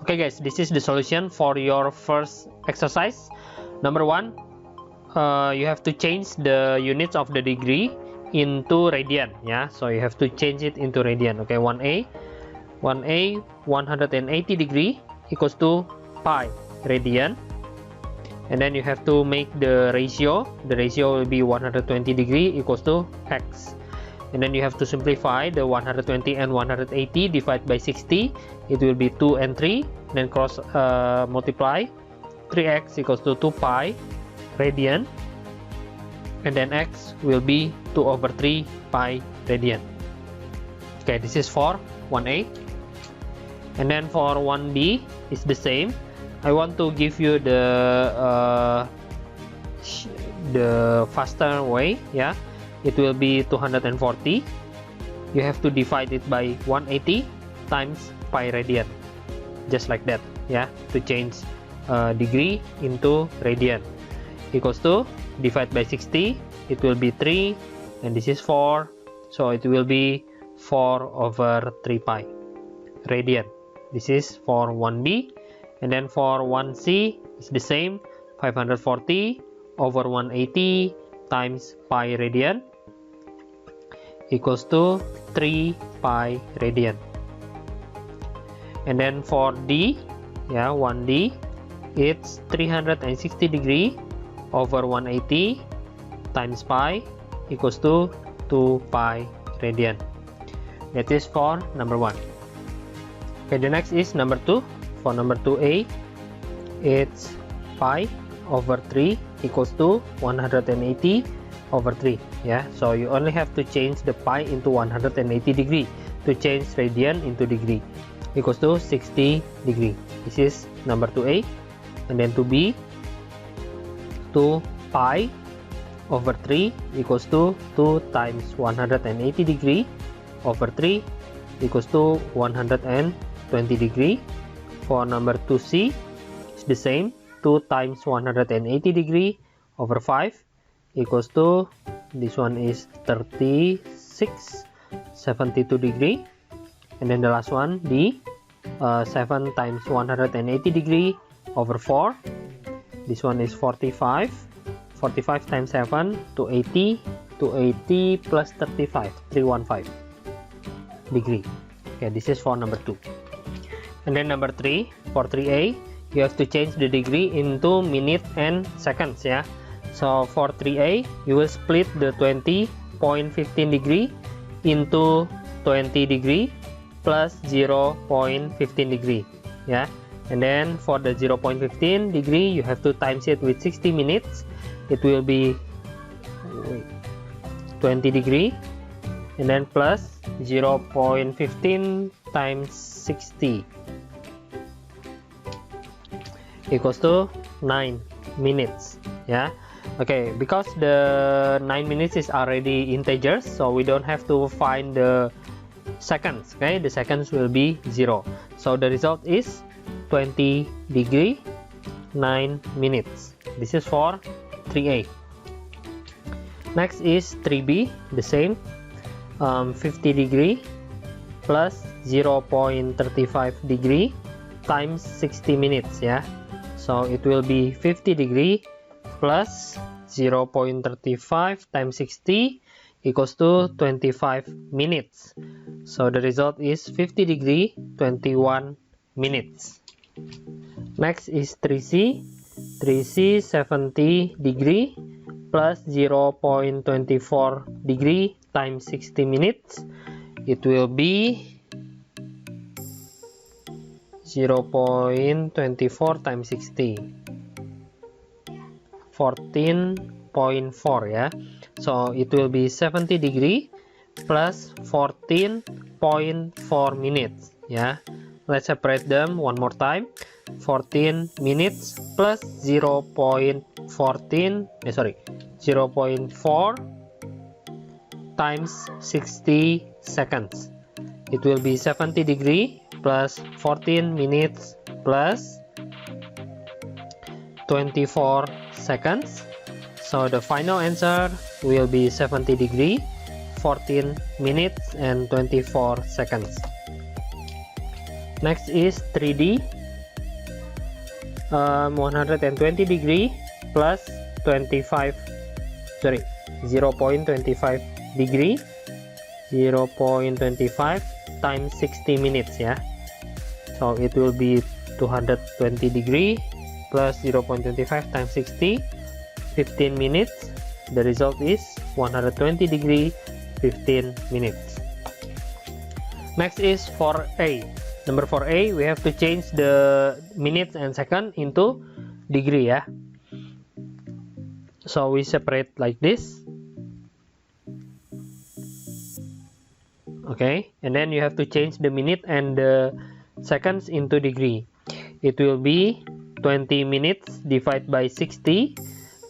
Okay guys, this is the solution for your first exercise. Number one, you have to change the units of the degree into radian. Yeah, so you have to change it into radian. Okay, 1a 180 degree equals to pi radian, and then you have to make the ratio will be 120 degree equals to x, and then you have to simplify the 120 and 180 divide by 60. It will be 2 and 3, then cross multiply 3x equals to 2 pi radian, and then x will be 2 over 3 pi radian. Okay, this is for 1a, and then for 1b is the same. I want to give you the faster way. Yeah, it will be 240. You have to divide it by 180 times pi radian, just like that. Yeah, to change degree into radian, equals to divide by 60. It will be 3, and this is 4, so it will be 4 over 3 pi radian. This is for 1b, and then for 1c is the same. 540 over 180 times pi radian equals to 3 pi radian. And then for d, yeah, 1d, it's 360 degree over 180 times pi equals to 2 pi radian. That is for number 1. Okay, the next is number 2. For number 2a, it's pi over 3 equals to 180 over 3. Yeah, so you only have to change the pi into 180 degree to change radian into degree, equals to 60 degree. This is number 2a. And then 2b, 2 pi over 3 equals to 2 times 180 degree over 3 equals to 120 degree. For number 2c, it's the same. 2 times 180 degree over 5 equals to, this one is 36, 72 degree. And then the last one, d, 7 times 180 degree over 4. This one is 45. 45 times 7 to 80. To 80 plus 35, 315 degree. Okay, this is for number 2. And then number 3, for 3a, you have to change the degree into minute and seconds. Yeah, so for 3a, you will split the 20.15 degree into 20 degree plus 0.15 degree. Yeah, and then for the 0.15 degree, you have to times it with 60 minutes. It will be 20 degree, and then plus 0.15 times 60 equals to 9 minutes. Yeah, okay, because the 9 minutes is already integers, so we don't have to find the seconds. Okay, the seconds will be 0, so the result is 20 degree 9 minutes. This is for 3a. Next is 3b, the same. 50 degree plus 0.35 degree times 60 minutes. Yeah, so it will be 50 degree plus 0.35 times 60 equals to 25 minutes. So the result is 50 degree 21 minutes. Next is 3c. 3c 70 degree plus 0.24 degree times 60 minutes. It will be 0.24 times 60, 14.4. Yeah, so it will be 70 degree plus 14.4 minutes. Yeah, let's separate them one more time. 14 minutes plus 0.4 times 60 seconds. It will be 70 degree plus 14 minutes plus 24 seconds. So the final answer will be 70 degree, 14 minutes and 24 seconds. Next is 3D. 120 degree plus 0.25 degree, 0.25 times 60 minutes ya. So it will be 220 degree plus 0.25 times 60, 15 minutes. The result is 120 degree, 15 minutes. Next is for A. Number 4A, we have to change the minutes and second into degree ya. So we separate like this. Okay, and then you have to change the minute and the seconds into degree. It will be 20 minutes divided by 60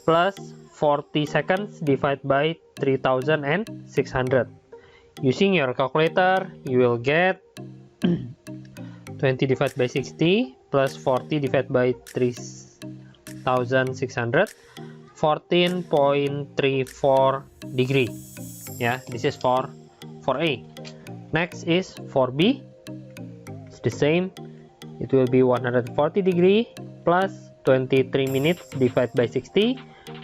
plus 40 seconds divided by 3600. Using your calculator, you will get 20 divided by 60 plus 40 divided by 3600, 14.34 degree. Yeah, this is for A. Next is for B. It's the same. It will be 140 degree plus 23 minutes divided by 60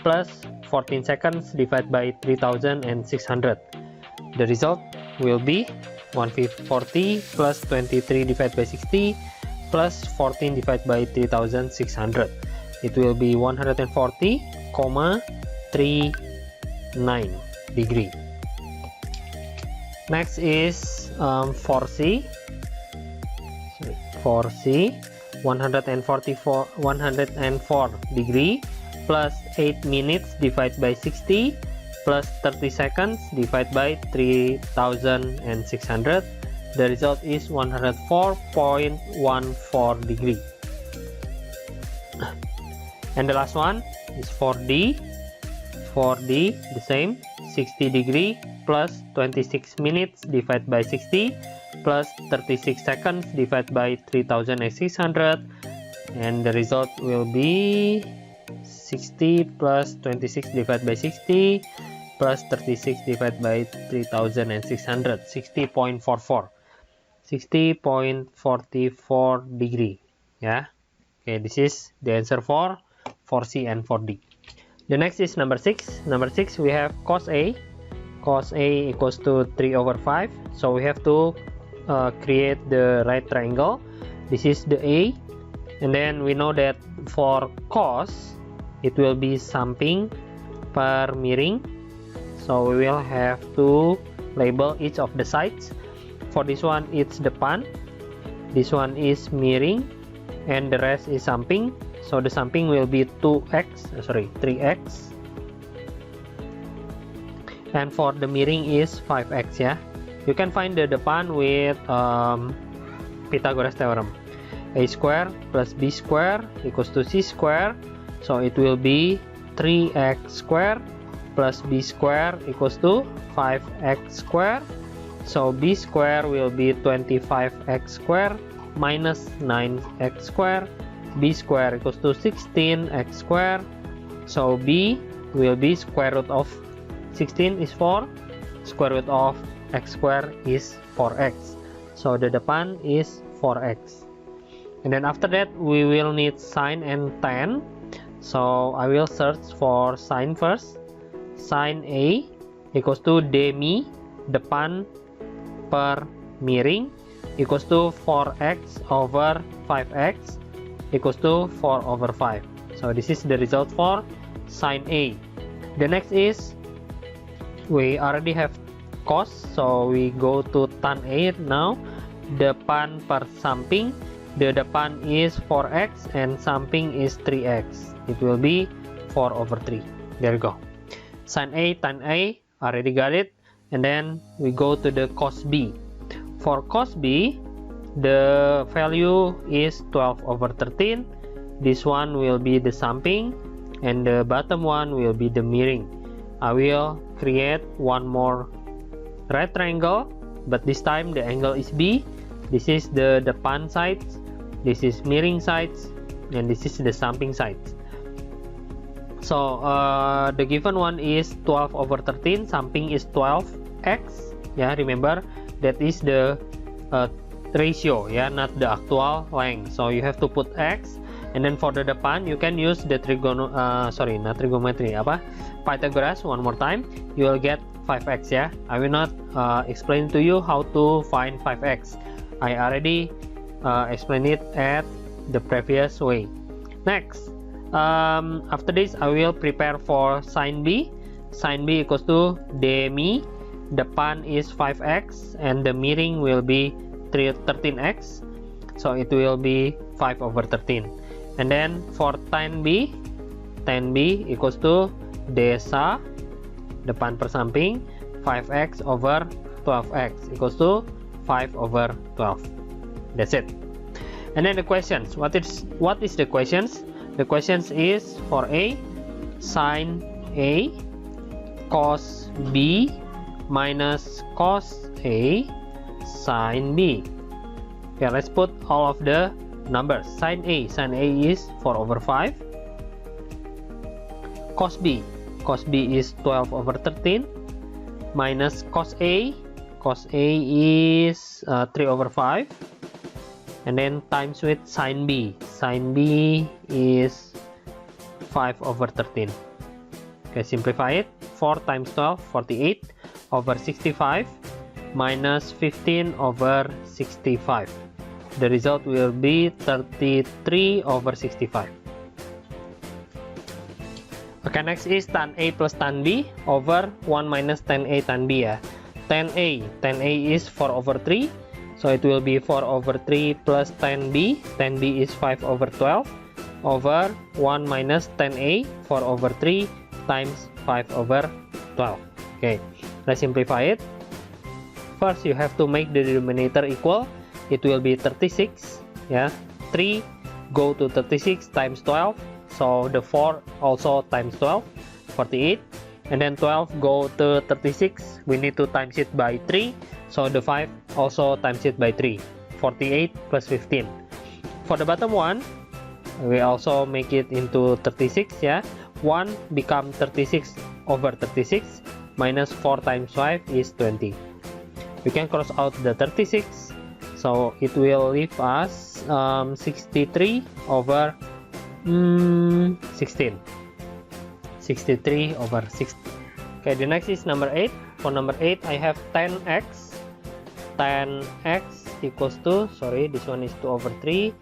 plus 14 seconds divided by 3600. The result will be 140 plus 23 divided by 60 plus 14 divided by 3600. It will be 140,39 degree. Next is 4C. 4C, 104 degree plus 8 minutes divided by 60 plus 30 seconds divided by 3600. The result is 104.14 degree. And the last one is 4D. 4D, the same, 60 degree plus 26 minutes divided by 60 plus 36 seconds divided by 3600, and the result will be 60 plus 26 divided by 60 plus 36 divided by 3600, 60.44 degree. Yeah, okay, this is the answer for 4C and 4D. The next is number 6. Number 6, we have cos A. Cos A equals to 3/5. So we have to create the right triangle. This is the A, and then we know that for cos it will be samping per miring. So we will have to label each of the sides. For this one, it's depan. This one is miring, and the rest is samping. So the samping will be 3x, and for the miring is 5x ya. You can find the depan with Pythagoras theorem. A square plus b square equals to c square. So it will be 3x square plus b square equals to 5x square. So b square will be 25x square minus 9x square. B square equals to 16x square. So b will be square root of 16 is 4. Square root of x square is 4x. So the depan is 4x. And then after that we will need sine and tan. So I will search for sine first. Sine A equals to demi depan per miring equals to 4x over 5x equals to 4/5. So this is the result for sine A. The next is, we already have cos, so we go to tan A now. Depan per samping, the depan is 4x and samping is 3x. It will be 4/3. There you go. Sine A, tan A, already got it. And then we go to the cos B. For cos B, the value is 12/13. This one will be the samping, and the bottom one will be the miring. I will create one more right triangle, but this time the angle is B. This is the depan sides, this is miring sides, and this is the samping sides. So the given one is 12/13. Samping is 12x. Yeah, remember that is the ratio, yeah, not the actual length. So you have to put x, And then for the depan, you can use the trigonometry, Pythagoras one more time. You will get 5x, yeah. I will not explain to you how to find 5x. I already explained it at the previous way. Next, after this, I will prepare for sin b. Sin b equals to d mi. Depan is 5x and the miring will be 13x, so it will be 5 over 13. And then for tan b equals to d sa, depan per samping, 5x over 12x equals to 5 over 12. That's it. And then the questions, what is the questions? The questions is for a, sin a cos b minus cos a sin b. Okay, let's put all of the numbers. Sin a is 4 over 5. Cos b is 12 over 13 minus cos a is 3 over 5, and then times with sin b is 5 over 13. Okay, simplify it. 4 times 12, 48 over 65 minus 15 over 65. The result will be 33 over 65. Okay, next is tan A plus tan B over 1 minus tan A tan B, ya. Tan A is 4 over 3, so it will be 4 over 3 plus tan B. Tan B is 5 over 12 over 1 minus tan A, 4 over 3 times 5 over 12. Okay, let's simplify it. First, you have to make the denominator equal. It will be 36, yeah. 3 go to 36 times 12, so the 4 also times 12, 48. And then 12 go to 36, we need to times it by 3, so the 5 also times it by 3, 48 plus 15. For the bottom one, we also make it into 36, yeah. 1 become 36 over 36 minus 4 times 5 is 20. We can cross out the 36, so it will leave us 63 over 16. 63 over 60. Okay, the next is number 8. For number 8, I have 10x. 10x equals to, this one is 2 over 3,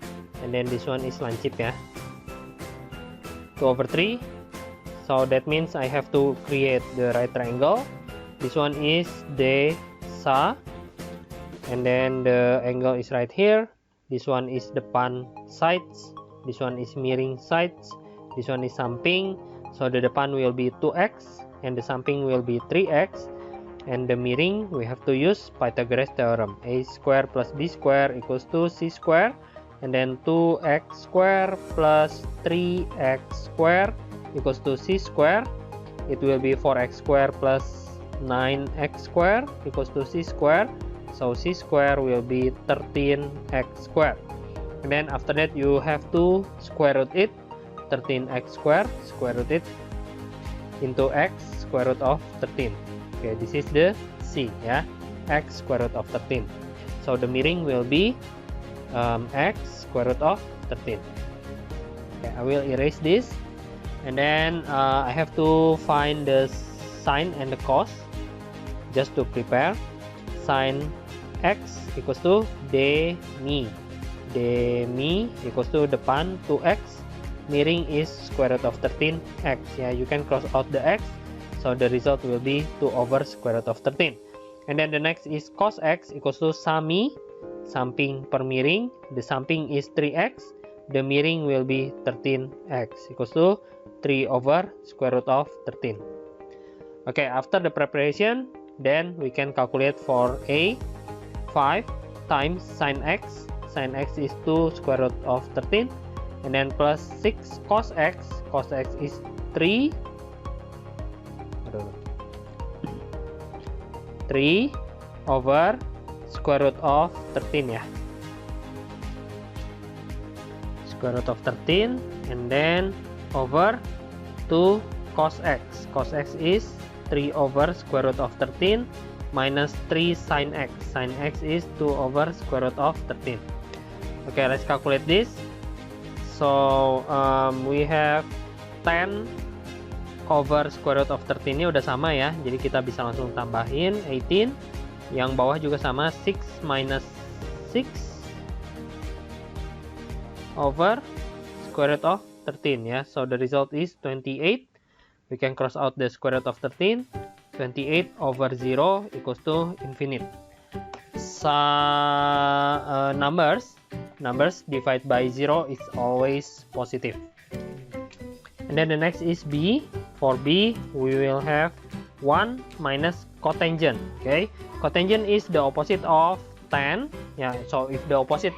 and then this one is lancip, ya. 2 over 3. So that means I have to create the right triangle. This one is d sa, and then the angle is right here. This one is depan sides, this one is miring sides, this one is samping, so the depan will be 2x and the samping will be 3x, and the miring we have to use Pythagoras theorem. A square plus b square equals to c square, and then 2x square plus 3x square equals to c square. It will be 4x square plus 9x square equals to c square, so c square will be 13x square. And then after that you have to square root it. 13x square, square root it into x square root of 13. Okay, this is the c, ya, x square root of 13. So the miring will be x square root of 13. Okay, I will erase this, and then I have to find the sine and the cos. Just to prepare, sine x equals to d mi. D mi equals to depan 2x, miring is square root of 13x. Yeah, you can cross out the x, so the result will be 2 over square root of 13. And then the next is cos x equals to sami, samping per miring. The samping is 3x, the miring will be 13x equals to 3 over square root of 13. Okay, after the preparation, then we can calculate for a. 5 times sine x. Sine x is 2 square root of 13, and then plus 6 cos x. Cos x is 3 over square root of 13, ya. Square root of 13, and then over 2 cos x. Cos x is 3 over square root of 13 minus 3 sin x. Sin x is 2 over square root of 13. Okay, let's calculate this. So we have 10 over square root of 13 ini udah sama ya, jadi kita bisa langsung tambahin 18. Yang bawah juga sama, 6 minus 6 over square root of 13 ya. So the result is 28. We can cross out the square root of 13. 28 over 0 equals to infinite. So numbers divided by 0 is always positive. And then the next is B. For B, we will have 1 minus cotangent. Okay, cotangent is the opposite of tan. Yeah, so if the opposite,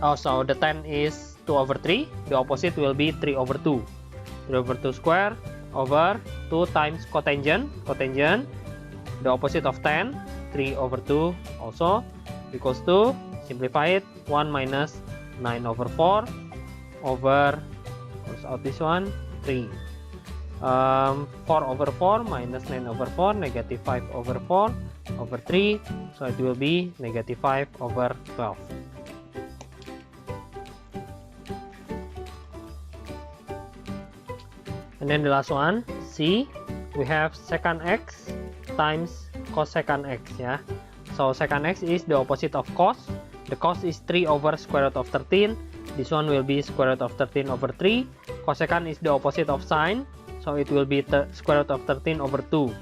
also the tan is 2 over 3, the opposite will be 3 over 2. 3 over 2 square over 2 times cotangent. Cotangent, the opposite of tan, 3 over 2 also, equals to, simplify it, 1 minus 9 over 4 over, cross out this one, 3. 4 over 4 minus 9 over 4, negative 5 over 4 over 3, so it will be negative 5 over 12. And then the last one, C, we have secant x times cosecant x ya. So secant x is the opposite of cos. The cos is 3 over square root of 13. This one will be square root of 13 over 3. Cosecant is the opposite of sine, so it will be square root of 13 over 2.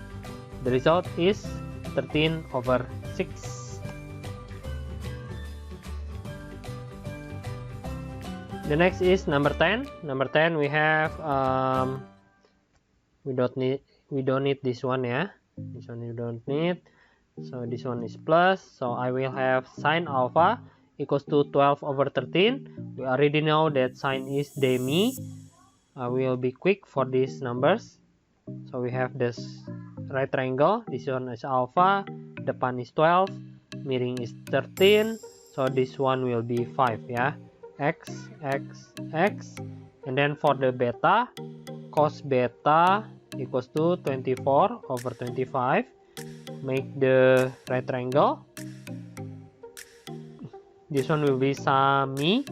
The result is 13 over 6. The next is number 10. Number 10 we have we don't need this one ya. This one you don't need. So this one is plus. So I will have sine alpha equals to 12 over 13. We already know that sine is demi. I will be quick for these numbers. So we have this right triangle. This one is alpha. Depan is 12. Miring is 13. So this one will be 5 ya. X, X, X. And then for the beta, cos beta equals to 24 over 25. Make the right triangle. This one will be sami.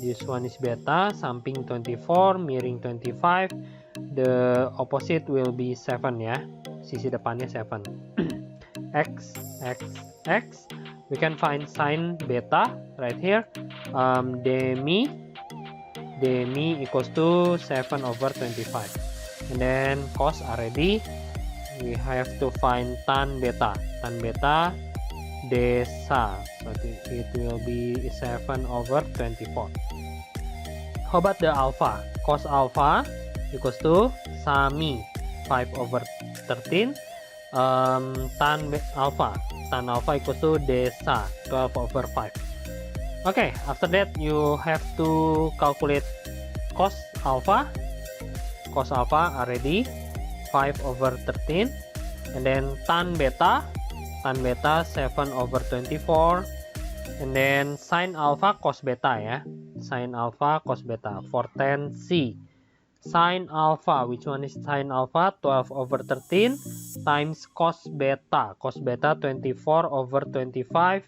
This one is beta, samping 24, miring 25. The opposite will be 7 ya. Sisi depannya 7. X, X, X. We can find sine beta right here. Demi equals to 7 over 25. And then cos already. We have to find tan beta. Tan beta desa. So it will be 7 over 24. How about the alpha? Cos alpha equals to sami 5 over 13. Tan alpha equals to desa 12 over 5. Okay, after that you have to calculate cos alpha. Cos alpha already 5 over 13. And then tan beta 7 over 24. And then sin alpha cos beta ya. Sin alpha cos beta for 10C. Sin alpha, which one is sin alpha? 12 over 13 times cos beta. Cos beta 24 over 25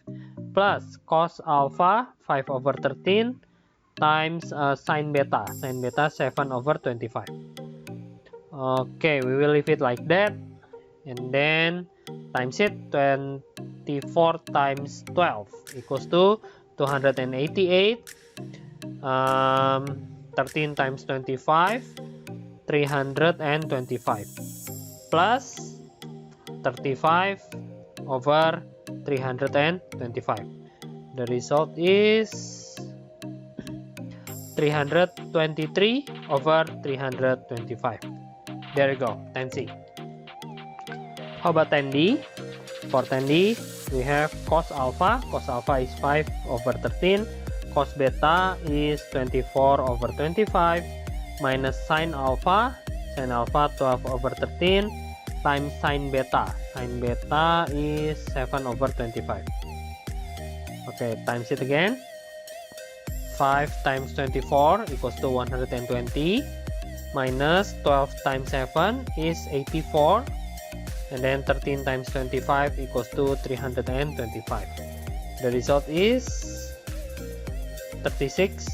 plus cos alpha 5 over 13 times sin beta. Sin beta 7 over 25. Okay, we will leave it like that. And then times it, 24 times 12 equals to 288. 13 times 25, 325 plus 35 over 325. The result is 323 over 325. There you go, 10C. How about 10D? For 10D, we have cos alpha. Cos alpha is 5 over 13. Cos beta is 24 over 25 minus sin alpha. Sin alpha 12 over 13 times sin beta. Sin beta is 7 over 25. Okay, times it again. 5 times 24 equals to 120 minus 12 times 7 is 84. And then 13 times 25 equals to 325. The result is 36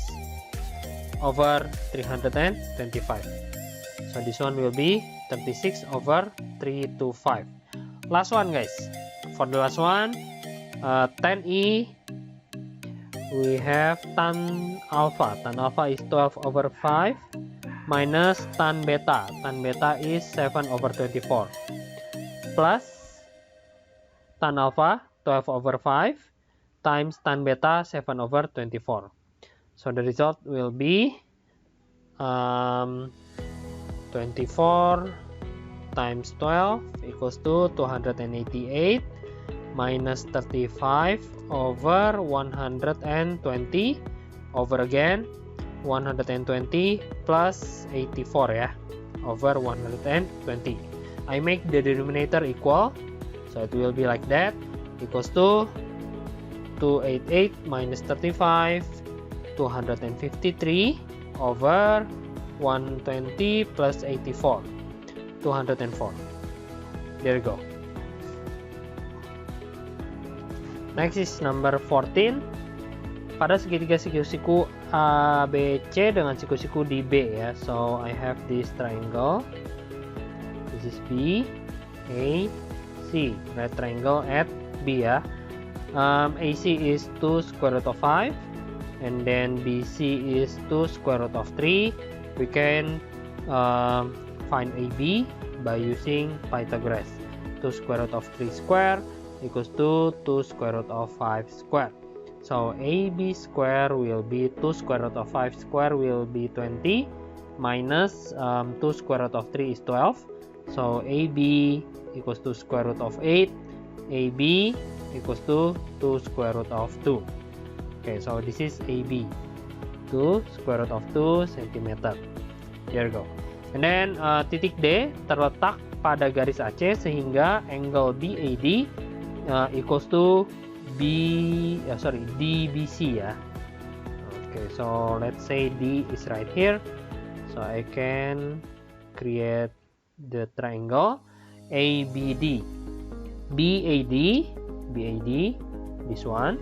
over 325. So this one will be 36 over 325. Last one, guys. For the last one, tan E, we have tan alpha. Tan alpha is 12 over 5 minus tan beta. Tan beta is 7 over 24 plus tan alpha 12 over 5 times tan beta 7 over 24. So the result will be 24 times 12 equals to 288 minus 35 over 120 over again 120 plus 84 ya, over 120. I make the denominator equal, so it will be like that, equals to 288 minus 35, 253 over 120 plus 84, 204. There you go. Next is number 14. Pada segitiga siku-siku ABC dengan siku-siku di B ya. So I have this triangle. This is B, A, C. Right triangle at B ya. AC is 2 square root of 5, and then BC is 2 square root of 3. We can find AB by using Pythagoras. 2 square root of 3 square equals to 2 square root of 5 square. So AB square will be 2 square root of 5 square will be 20 minus 2 square root of 3 is 12. So AB equals to square root of 8. AB equals to 2 square root of 2. Okay, so this is AB, 2 square root of 2 cm. There you go. And then titik D terletak pada garis AC sehingga angle BAD equals to DBC ya. Okay, so let's say D is right here. So I can create the triangle ABD. BAD, this one.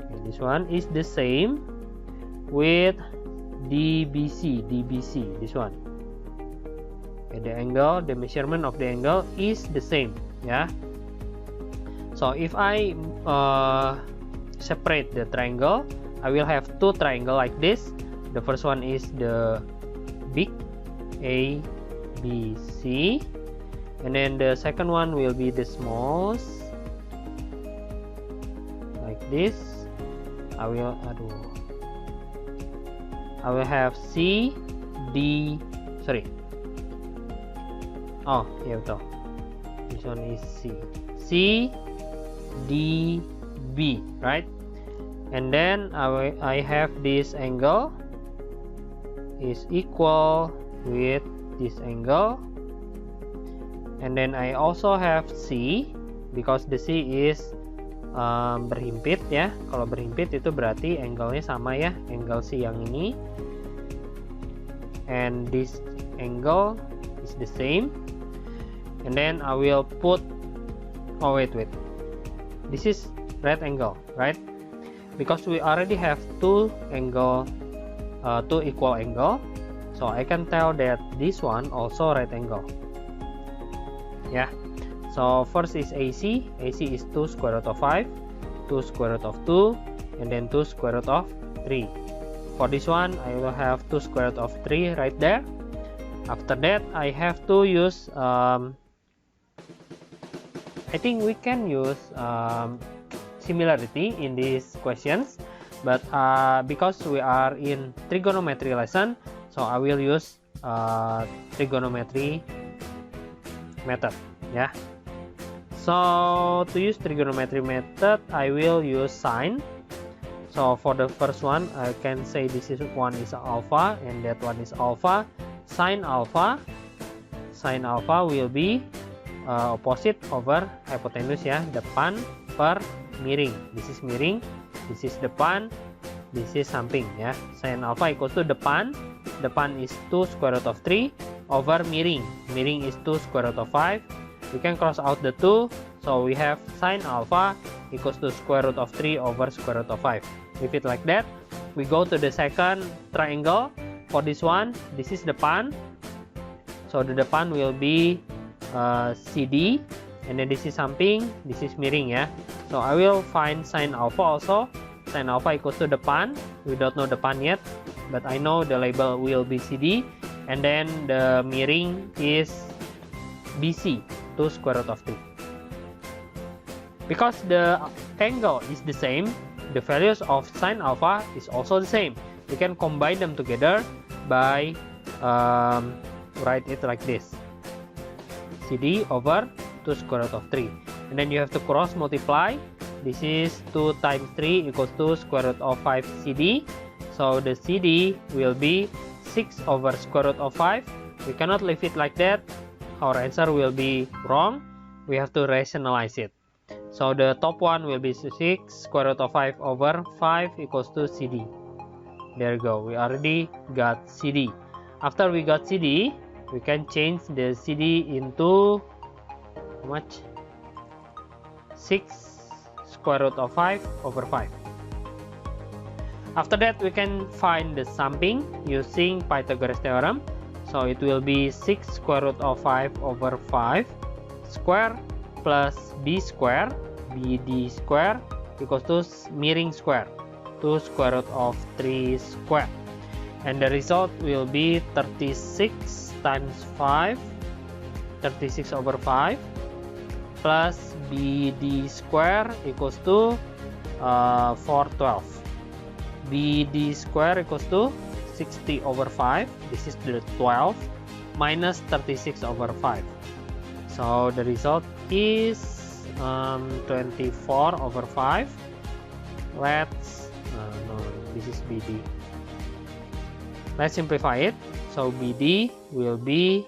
Okay, this one is the same with DBC, this one. Okay, the angle, the measurement of the angle is the same, yeah. So if I separate the triangle, I will have two triangles like this. The first one is the big ABC, and then the second one will be the smallest, like this. I will have C, D, sorry. Oh, yeah, betul. This one is C, D, B, right? And then I have this angle is equal with this angle, and then I also have C because the C is berhimpit ya. Kalau berhimpit itu berarti angle-nya sama ya, angle C yang ini, and this angle is the same. And then I will put, oh wait, this is right angle, right? Because we already have two equal angle, so I can tell that this one also right angle. Yeah. So first is AC. AC is 2 square root of 5, 2 square root of 2, and then 2 square root of 3. For this one, I will have 2 square root of 3 right there. After that, I have to use, I think we can use similarity in these questions, but because we are in trigonometry lesson, so I will use trigonometry method, yeah. So to use trigonometry method, I will use sine. So for the first one, I can say this is one is alpha and that one is alpha. Sine alpha will be opposite over hypotenuse ya, depan per miring. This is miring, this is depan, this is samping ya. Sine alpha equals to depan is 2 square root of 3 over miring is 2 square root of 5. We can cross out the 2, so we have sine alpha equals to square root of 3 over square root of 5. Leave it like that. We go to the second triangle. For this one, this is depan. So the depan will be CD, and then this is samping, this is miring ya. So I will find sine alpha also. Sine alpha equals to depan. We don't know depan yet, but I know the label will be CD, and then the miring is BC, 2 square root of 3. Because the angle is the same, the values of sine alpha is also the same. You can combine them together by write it like this: CD over 2 square root of 3. And then you have to cross multiply. This is 2 times 3 equals to square root of 5 CD. So the CD will be 6 over square root of 5. We cannot leave it like that. Our answer will be wrong. We have to rationalize it. So the top one will be 6 square root of 5 over 5 equals to CD. There you go. We already got CD. After we got CD, we can change the CD into how much? 6 square root of 5 over 5. After that, we can find the summing using Pythagoras theorem. So it will be 6 square root of 5 over 5 square plus B square, BD square equals to miring square, 2 square root of 3 square. And the result will be 36 times 5, 36 over 5 plus BD square equals to 412. BD square equals to 60 over 5. This is the 12 minus 36 over 5. So the result is 24 over 5. Let's no, this is BD. Let's simplify it. So BD will be,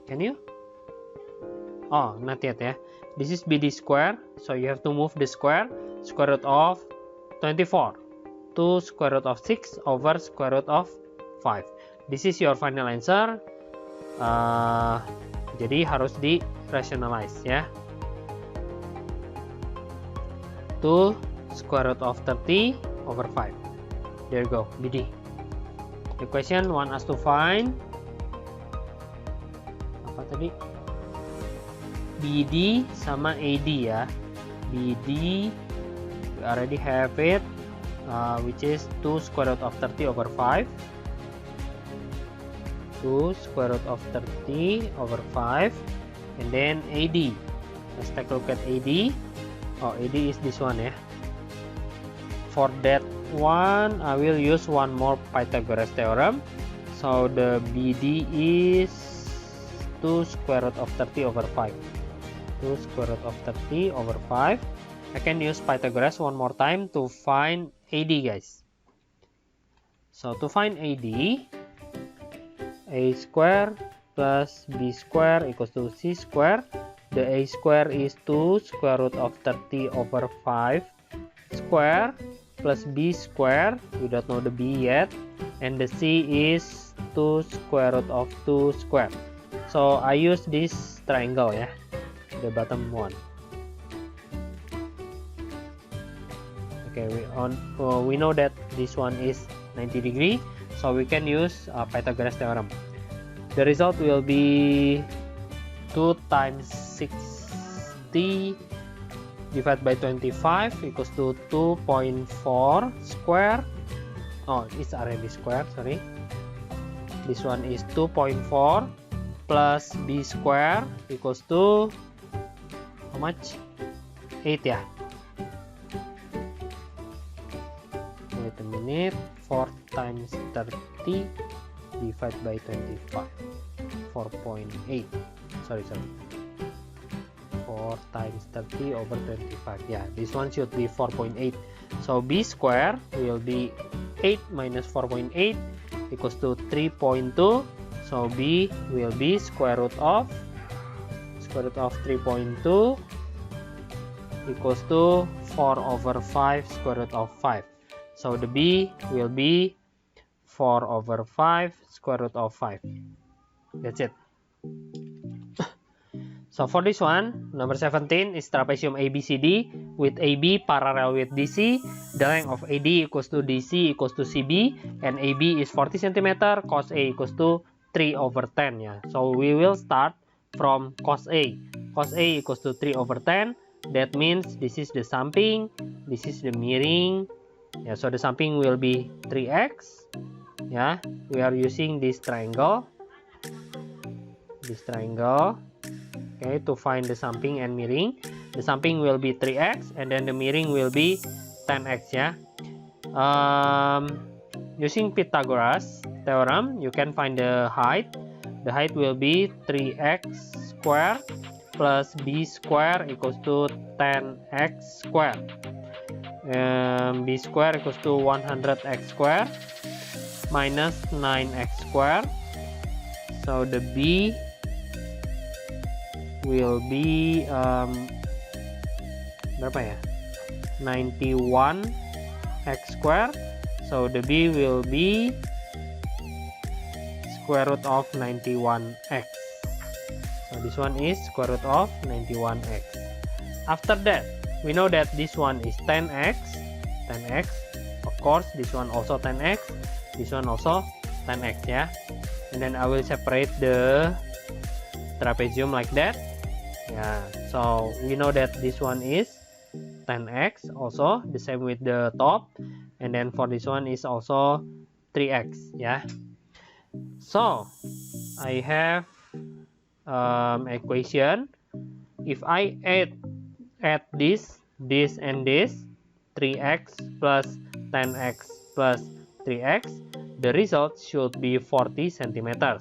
can you? Oh, not yet ya. This is BD square. So you have to move the square. Square root of 24 to square root of 6 over square root of 5. This is your final answer. Jadi harus di rationalize ya. 2 square root of 30 over 5. There you go, BD. The question want us to find apa tadi? BD sama AD ya. BD we already have it, which is 2 square root of 30 over 5. 2 square root of 30 over 5. And then AD. Let's take a look at AD. Oh, AD is this one ya. For that one, I will use one more Pythagoras theorem. So the BD is 2 square root of 30 over 5. 2 square root of 30 over 5. I can use Pythagoras one more time to find AD, guys. So to find AD, A square plus B square equals to C square. The A square is 2 square root of 30 over 5 square plus B square. We don't know the B yet. And the C is 2 square root of 2 square. So I use this triangle ya, the bottom one. Okay, we know that this one is 90 degree, so we can use Pythagoras theorem. The result will be 2 times 60 divided by 25 equals to 2.4 square. Oh, it's already square, sorry. This one is 2.4 plus B square equals to how much? 8 ya. Wait a minute. 4 times 30 divided by 25. 4.8. Sorry. 4 times 30 over 25. Yeah, this one should be 4.8. So B square will be 8 minus 4.8 equals to 3.2. So B will be square root of 3.2 equals to 4 over 5 square root of 5. So the B will be 4 over 5 square root of 5. That's it. So for this one, number 17 is trapezium ABCD with AB parallel with DC. The length of AD equals to DC equals to CB, and AB is 40 cm, cos A equals to 3/10 ya. So we will start from cos A. Cos A equals to 3/10. That means this is the samping, this is the miring. Yeah, so the samping will be 3x. Yeah, we are using this triangle. Okay, to find the samping and miring. The samping will be 3x, and then the miring will be 10x ya. Using Pythagoras theorem, you can find the height. The height will be 3x squared plus b squared equals to 10x squared. B squared equals to 100x squared minus 9x squared. So the b will be berapa ya? 91x squared. So the b will be square root of 91x. So this one is square root of 91x. After that, we know that this one is 10x. Of course, this one also 10x. This one also 10x ya. And then I will separate the trapezium like that. Yeah, so we know that this one is 10x also, the same with the top, and then for this one is also 3x yeah. So I have equation. If I add this and this, 3x plus 10x plus 3x, the result should be 40 centimeters.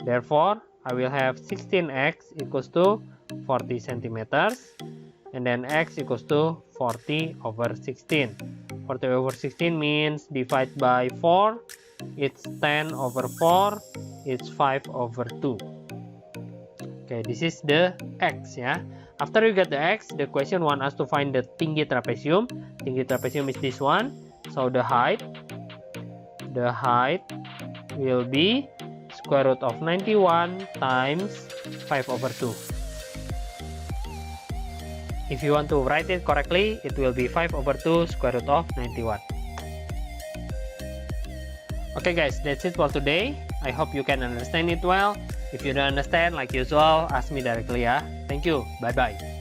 Therefore I will have 16x equals to 40 centimeters, and then x equals to 40/16. 40/16 means divide by 4, it's 10/4, it's 5/2. Okay, this is the x ya. After you get the x, the question want us to find the tinggi trapezium. Tinggi trapezium is this one. So the height will be square root of 91 times 5/2. If you want to write it correctly, it will be 5/2 square root of 91. Okay guys, that's it for today. I hope you can understand it well. If you don't understand, like usual, ask me directly ya. Thank you. Bye-bye.